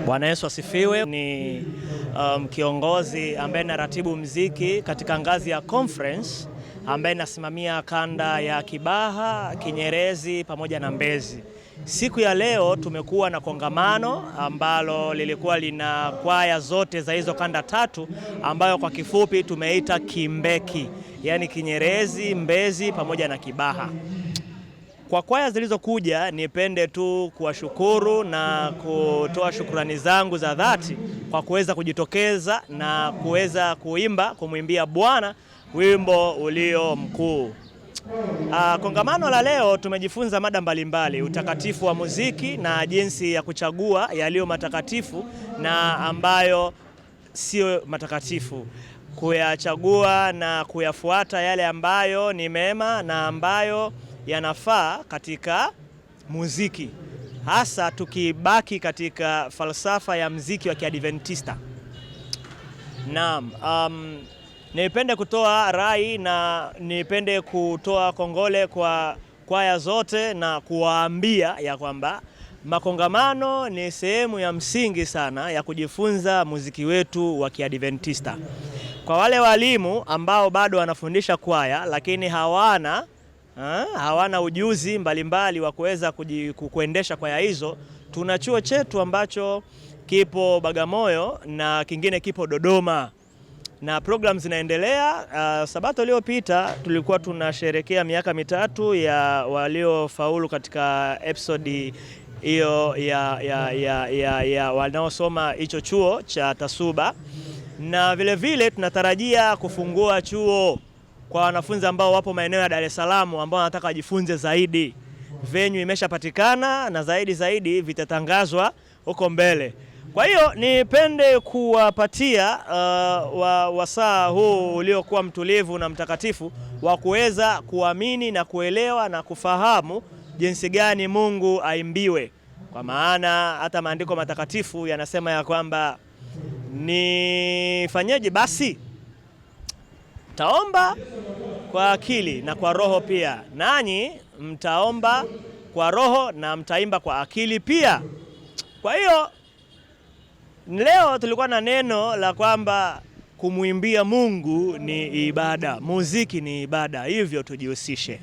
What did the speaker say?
Bwana Yesu asifiwe. Ni kiongozi ambaye naratibu mziki katika ngazi ya conference ambaye nasimamia kanda ya Kibaha, Kinyerezi pamoja na Mbezi. Siku ya leo tumekuwa na kongamano ambalo lilikuwa lina kwaya zote za hizo kanda tatu ambayo kwa kifupi tumeita Kimbeki, yani Kinyerezi, Mbezi pamoja na Kibaha. Kwa kwaya zilizokuja, nipende tu kuwashukuru na kutoa shukrani zangu za dhati kwa kuweza kujitokeza na kuweza kumwimbia Bwana wimbo ulio mkuu. Kongamano la leo tumejifunza mada mbalimbali, utakatifu wa muziki na jinsi ya kuchagua yaliyo matakatifu na ambayo sio matakatifu, kuyachagua na kuyafuata yale ambayo ni mema na ambayo yanafaa katika muziki, hasa tukibaki katika falsafa ya muziki wa Kiadventista. Naam, nipende kutoa rai na nipende kutoa kongole kwa kwaya zote na kuwaambia ya kwamba makongamano ni sehemu ya msingi sana ya kujifunza muziki wetu wa Kiadventista. Kwa wale walimu ambao bado wanafundisha kwaya lakini hawana ujuzi mbalimbali wa kuweza kuendesha kwaya hizo, tuna chuo chetu ambacho kipo Bagamoyo na kingine kipo Dodoma na program zinaendelea. Sabato iliyopita tulikuwa tunasherehekea miaka 3 ya waliofaulu katika episode hiyo ya wanaosoma hicho chuo cha Tasuba, na vile tunatarajia kufungua chuo kwa wanafunzi ambao wapo maeneo ya Dar es Salaam ambao wanataka wajifunze zaidi. Venue imeshapatikana na zaidi vitatangazwa huko mbele. Kwa hiyo nipende kuwapatia wasaa huu uliokuwa mtulivu na mtakatifu wa kuweza kuamini na kuelewa na kufahamu jinsi gani Mungu aimbiwe. Kwa maana hata maandiko matakatifu yanasema ya kwamba nifanyeje basi? Taomba kwa akili na kwa roho pia. Nanyi mtaomba kwa roho na mtaimba kwa akili pia. Kwa hiyo leo tulikuwa na neno la kwamba kumwimbia Mungu ni ibada, muziki ni ibada, hivyo tujihusishe.